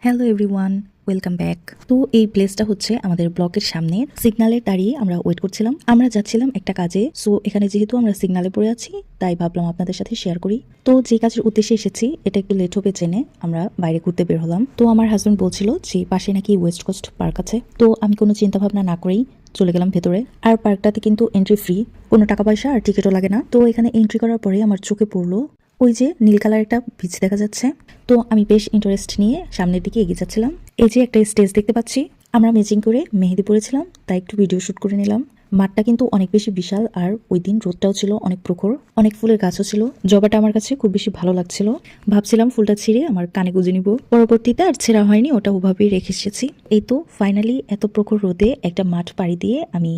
Hello everyone, welcome back. তো এই প্লেসটা হচ্ছে আমাদের ব্লকের সামনে। সিগনালে দাঁড়িয়ে আমরা ওয়েট করছিলাম। আমরা যাচ্ছিলাম একটা কাজে। সো এখানে যেহেতু আমরা সিগনালে পড়ে আছি, তাই ভাবলাম আপনাদের সাথে শেয়ার করি। তো যে কাজের উদ্দেশ্যে এসেছি এটা একটু লেট হবে জেনে আমরা বাইরে ঘুরতে বের হলাম। তো আমার হাজব্যান্ড বলছিল যে পাশে নাকি ওয়েস্ট কোস্ট পার্ক আছে। তো আমি কোনো চিন্তা ভাবনা না করেই চলে গেলাম ভেতরে। আর পার্কটাতে কিন্তু এন্ট্রি ফ্রি, কোনো টাকা পয়সা আর টিকিটও লাগে না। তো এখানে এন্ট্রি করার পরে আমার চোখে পড়লো ওই যে নীল কালার একটা বিচ দেখা যাচ্ছে। তো আমি বেশ ইন্টারেস্ট নিয়ে সামনের দিকে এগিয়ে যাচ্ছিলাম। এই যে একটা স্টেজ দেখতে পাচ্ছি, আমরা ম্যাচিং করে মেহেদি পরেছিলাম, তাই একটু ভিডিও শুট করে নিলাম। মাঠটা কিন্তু অনেক বেশি বিশাল, আর ওই দিন রোদটাও ছিল অনেক প্রখর, অনেক ফুলের গাছও ছিল। জবাটা আমার কাছে খুব বেশি ভালো লাগছিল, ভাবছিলাম ফুলটা ছিঁড়ে আমার কানে গুঁজে নিব। পরবর্তীতে আর ছেঁড়া হয়নি, ওটা ওভাবেই রেখে এসেছি। এই তো ফাইনালি এত প্রখর রোদে একটা মাঠ পাড়ি দিয়ে আমি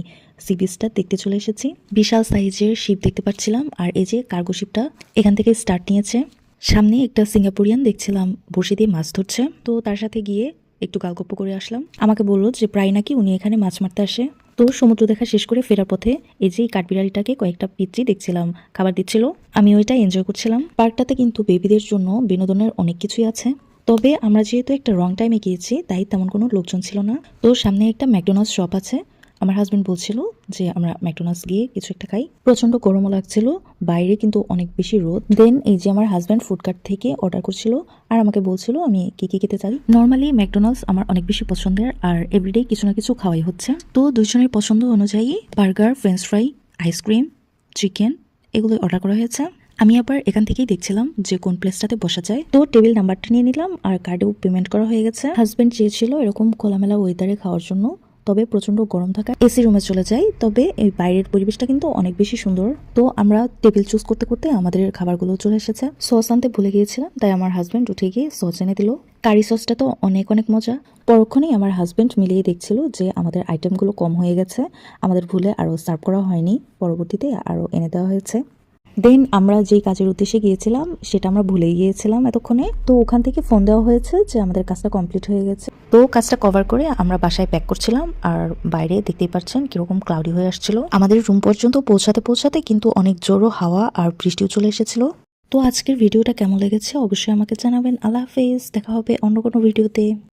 সি বিচটা দেখতে চলে এসেছি। বিশাল সাইজের শিপ দেখতে পাচ্ছিলাম, আর এই যে কার্গো শিপটা এখান থেকে স্টার্ট নিয়েছে। সামনে একটা সিঙ্গাপুরিয়ান দেখছিলাম বসে দিয়ে মাছ ধরছে। তো তার সাথে গিয়ে একটু গালগপ্প করে আসলাম। আমাকে বললো যে প্রায় নাকি উনি এখানে মাছ মারতে আসে। তো সমুদ্র দেখা শেষ করে ফেরার পথে এই যে কাঠবিড়ালিটাকে কয়েকটা পিচ্চি দেখছিলাম খাবার দিচ্ছিল, আমি ওইটা এনজয় করছিলাম। পার্কটাতে কিন্তু বেবিদের জন্য বিনোদনের অনেক কিছুই আছে, তবে আমরা যেহেতু একটা রং টাইমে গিয়েছি তাই তেমন কোনো লোকজন ছিল না। তো সামনে একটা ম্যাকডোনাল্ডস শপ আছে। আমার হাজবেন্ড বলছিল যে আমরা ম্যাকডোনাল্ডস গিয়ে কিছু একটা খাই। প্রচন্ড গরমও লাগছিল, বাইরে কিন্তু অনেক বেশি রোদ। দেন এই যে আমার হাজবেন্ড ফুডকার্ট থেকে অর্ডার করছিল আর আমাকে বলছিল আমি কি কি খেতে চাই। নর্মালি ম্যাকডোনাল্ডস আমার অনেক বেশি পছন্দের, আর এভরিডে কিছু না কিছু খাওয়াই হচ্ছে। তো দুজনের পছন্দ অনুযায়ী burger, French fry, ice cream, chicken এগুলো অর্ডার করা হয়েছে। আমি আবার এখান থেকেই দেখছিলাম যে কোন প্লেসটাতে বসা যায়। তো টেবিল নাম্বারটা নিয়ে নিলাম আর কার্ডেও পেমেন্ট করা হয়ে গেছে। হাজবেন্ড চেয়েছিল এরকম খোলামেলা ওয়েদারে খাওয়ার জন্য, তবে প্রচন্ড গরম থাকা এসি রুমে চলে যাই। তবে এই বাইরের পরিবেশটা কিন্তু অনেক বেশি সুন্দর। তো আমরা টেবিল চুজ করতে করতে আমাদের খাবারগুলো চলে এসেছে। সস আনতে ভুলে গিয়েছিলাম, তাই আমার হাজবেন্ড উঠে গিয়ে সস এনে দিল। কারি সসটা তো অনেক অনেক মজা। পরক্ষণেই আমার হাজবেন্ড মিলিয়ে দেখছিল যে আমাদের আইটেমগুলো কম হয়ে গেছে, আমাদের ভুলে আরও সার্ভ করা হয়নি, পরবর্তীতে আরও এনে দেওয়া হয়েছে। দেন আমরা যেই কাজের উদ্দেশ্যে গিয়েছিলাম সেটা আমরা ভুলে গিয়েছিলাম এতক্ষণে। তো ওখান থেকে ফোন দেওয়া হয়েছে যে আমাদের কাজটা কমপ্লিট হয়ে গেছে। তো কাজটা কভার করে আমরা বাসায় প্যাক করছিলাম, আর বাইরে দেখতেই পাচ্ছেন কিরকম ক্লাউডি হয়ে আসছিল। আমাদের রুম পর্যন্ত পৌঁছাতে পৌঁছাতে কিন্তু অনেক জোরো হাওয়া আর বৃষ্টিও চলে এসেছিল। তো আজকের ভিডিওটা কেমন লেগেছে অবশ্যই আমাকে জানাবেন। আল্লাহ হাফেজ, দেখা হবে অন্য কোনো ভিডিওতে।